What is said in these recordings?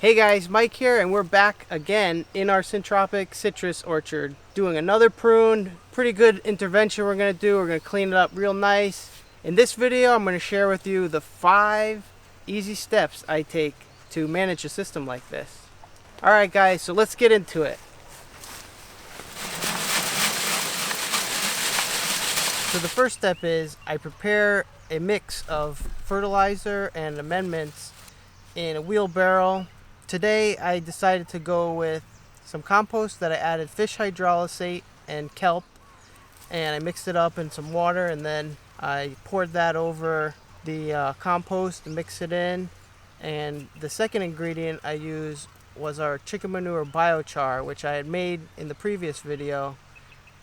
Hey guys, Mike here, and we're back again in our Syntropic citrus orchard doing another prune. Pretty good intervention we're going to do. We're going to clean it up real nice. In this video, I'm going to share with you the 5 easy steps I take to manage a system like this. Alright guys, so let's get into it. So the first step is I prepare a mix of fertilizer and amendments in a wheelbarrow. Today I decided to go with some compost that I added fish hydrolysate and kelp, and I mixed it up in some water, and then I poured that over the compost and mixed it in. And the second ingredient I used was our chicken manure biochar, which I had made in the previous video.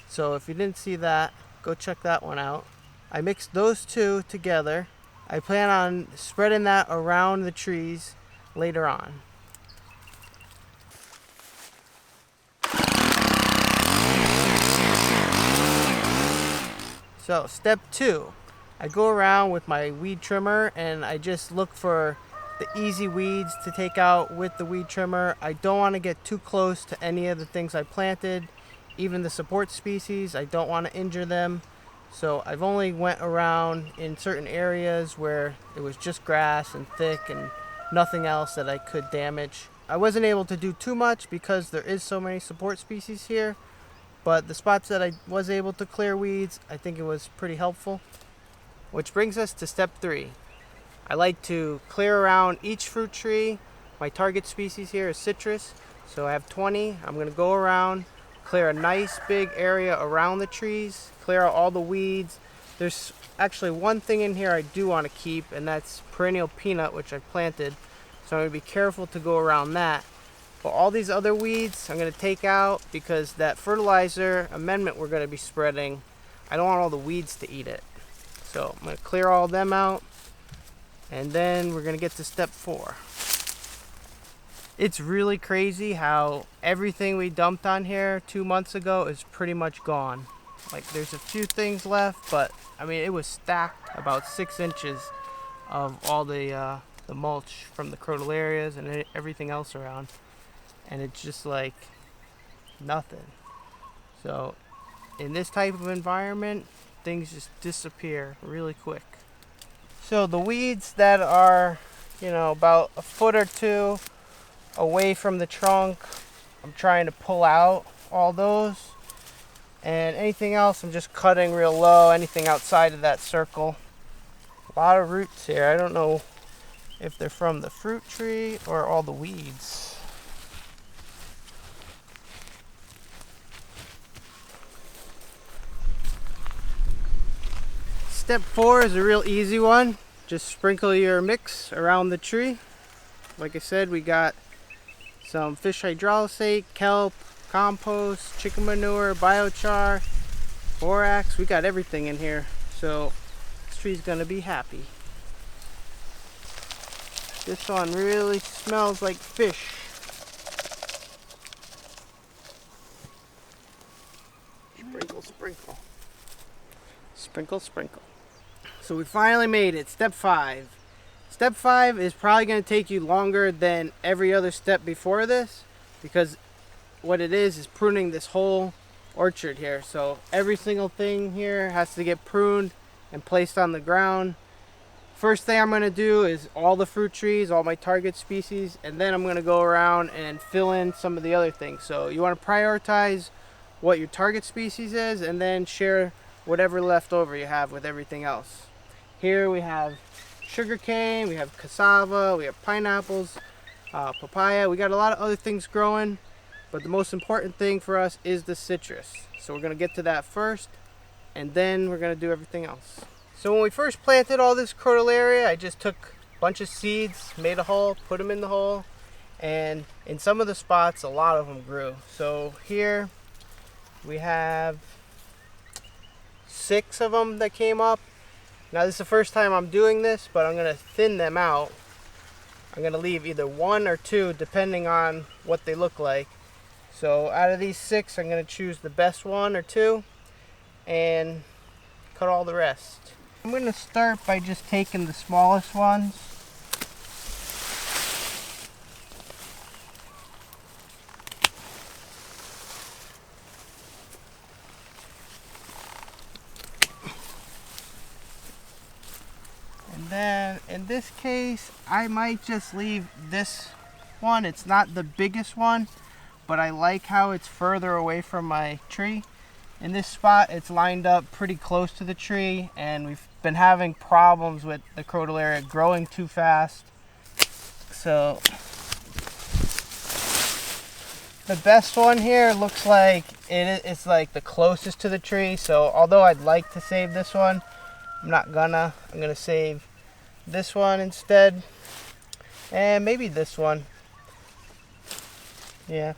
So if you didn't see that, go check that one out. I mixed those two together. I plan on spreading that around the trees later on. So step 2, I go around with my weed trimmer and I just look for the easy weeds to take out with the weed trimmer. I don't want to get too close to any of the things I planted, even the support species. I don't want to injure them. So I've only went around in certain areas where it was just grass and thick and nothing else that I could damage. I wasn't able to do too much because there is so many support species here. But the spots that I was able to clear weeds, I think it was pretty helpful. Which brings us to step 3. I like to clear around each fruit tree. My target species here is citrus, so I have 20. I'm going to go around, clear a nice big area around the trees, clear out all the weeds. There's actually one thing in here I do want to keep, and that's perennial peanut, which I planted. So I'm going to be careful to go around that. But all these other weeds I'm going to take out because that fertilizer amendment we're going to be spreading, I don't want all the weeds to eat it. So I'm going to clear all of them out, and then we're going to get to step 4. It's really crazy how everything we dumped on here 2 months ago is pretty much gone. Like, there's a few things left, but I mean, it was stacked about 6 inches of all the mulch from the crotolarias and everything else around. And it's just like nothing. So in this type of environment, things just disappear really quick. So the weeds that are, about a foot or 2 away from the trunk, I'm trying to pull out all those. And anything else, I'm just cutting real low, anything outside of that circle. A lot of roots here. I don't know if they're from the fruit tree or all the weeds. Step 4 is a real easy one. Just sprinkle your mix around the tree. Like I said, we got some fish hydrolysate, kelp, compost, chicken manure, biochar, borax. We got everything in here. So this tree's gonna be happy. This one really smells like fish. Sprinkle, sprinkle. Sprinkle, sprinkle. So we finally made it. Step 5. Step 5 is probably going to take you longer than every other step before this, because what it is pruning this whole orchard here. So every single thing here has to get pruned and placed on the ground. First thing I'm going to do is all the fruit trees, all my target species, and then I'm going to go around and fill in some of the other things. So you want to prioritize what your target species is, and then share whatever leftover you have with everything else. Here we have sugarcane, we have cassava, we have pineapples, papaya. We got a lot of other things growing, but the most important thing for us is the citrus. So we're going to get to that first, and then we're going to do everything else. So when we first planted all this crotalaria, I just took a bunch of seeds, made a hole, put them in the hole, and in some of the spots, a lot of them grew. So here we have 6 of them that came up. Now this is the first time I'm doing this, but I'm going to thin them out. I'm going to leave either 1 or 2 depending on what they look like. So out of these 6, I'm going to choose the best 1 or 2 and cut all the rest. I'm going to start by just taking the smallest ones this case, I might just leave this one. It's not the biggest one, but I like how it's further away from my tree. In this spot, it's lined up pretty close to the tree, and we've been having problems with the Crotalaria growing too fast. So the best one here looks like it's like the closest to the tree. So although I'd like to save this one, I'm not gonna. I'm gonna save this one instead, and maybe this one. Yeah.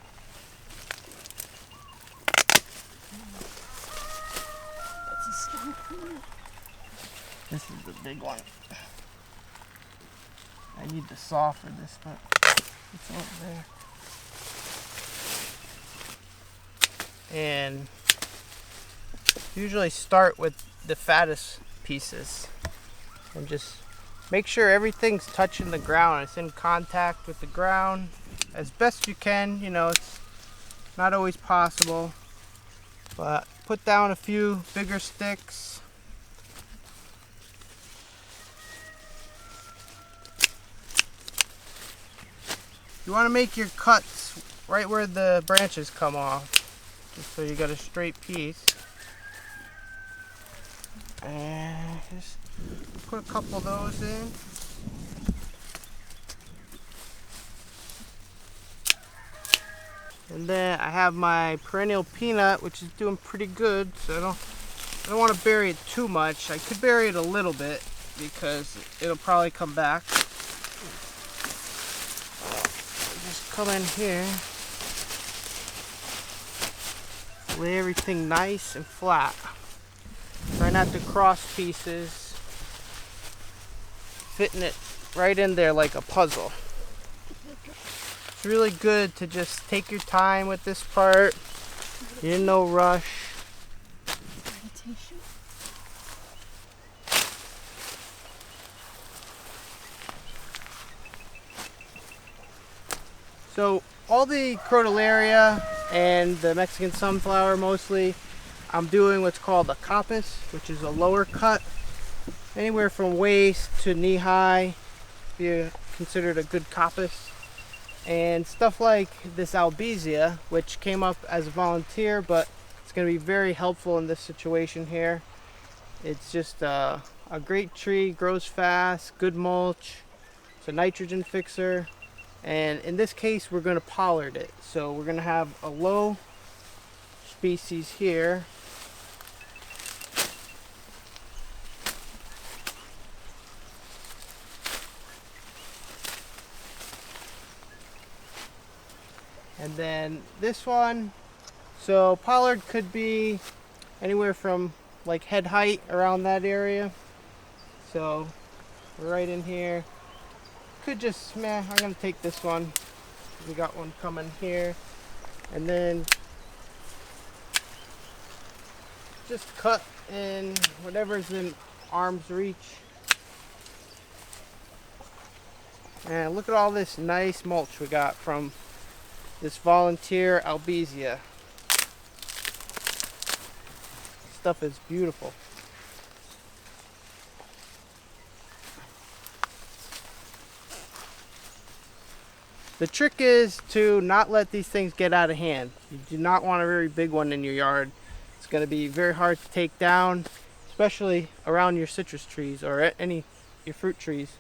This is the big one. I need the saw for this, but it's over there. And usually start with the fattest pieces and just make sure everything's touching the ground. It's in contact with the ground as best you can. You know, it's not always possible, but put down a few bigger sticks. You want to make your cuts right where the branches come off, just so you got a straight piece. And just put a couple of those in. And then I have my perennial peanut, which is doing pretty good, so I don't want to bury it too much. I could bury it a little bit because it'll probably come back. Just come in here, lay everything nice and flat. Try not to cross pieces, fitting it right in there like a puzzle. It's really good to just take your time with this part. You're in no rush. So all the Crotalaria and the Mexican sunflower mostly, I'm doing what's called a coppice, which is a lower cut, anywhere from waist to knee high, be considered a good coppice. And stuff like this albizia, which came up as a volunteer, but it's going to be very helpful in this situation here. It's just a great tree, grows fast, good mulch, it's a nitrogen fixer. And in this case, we're going to pollard it. So we're going to have a low species here. And then this one, so pollard could be anywhere from like head height around that area. So we're right in here. Could just, I'm gonna take this one. We got one coming here. And then just cut in whatever's in arm's reach. And look at all this nice mulch we got from this volunteer albizia. Stuff is beautiful. The trick is to not let these things get out of hand. You do not want a very big one in your yard. It's going to be very hard to take down, especially around your citrus trees or any your fruit trees.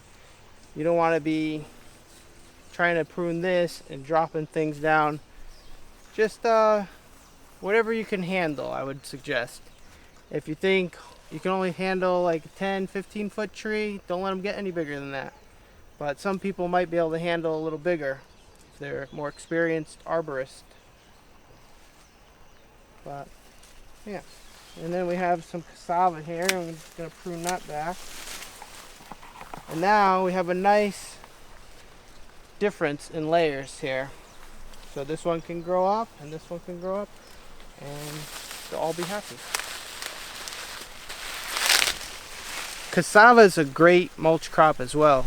You don't want to be trying to prune this and dropping things down. Just whatever you can handle, I would suggest. If you think you can only handle like a 10-15 foot tree, don't let them get any bigger than that. But some people might be able to handle a little bigger if they're more experienced arborists. But yeah, and then we have some cassava here. I'm just going to prune that back. And now we have a nice difference in layers here. So this one can grow up and this one can grow up, and they'll all be happy. Cassava is a great mulch crop as well.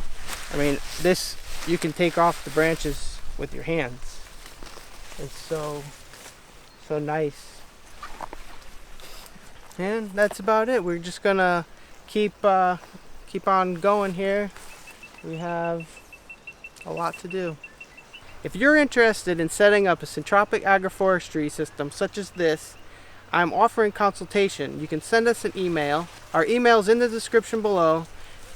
I mean, this you can take off the branches with your hands. It's so nice. And that's about it. We're just gonna keep on going here. we have a lot to do. If you're interested in setting up a Syntropic Agroforestry system such as this, I'm offering consultation. You can send us an email. Our email is in the description below.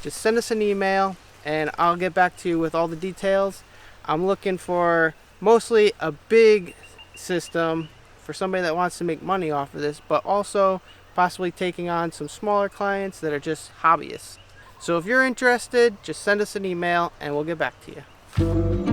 Just send us an email and I'll get back to you with all the details. I'm looking for mostly a big system for somebody that wants to make money off of this, but also possibly taking on some smaller clients that are just hobbyists. So if you're interested, just send us an email and we'll get back to you.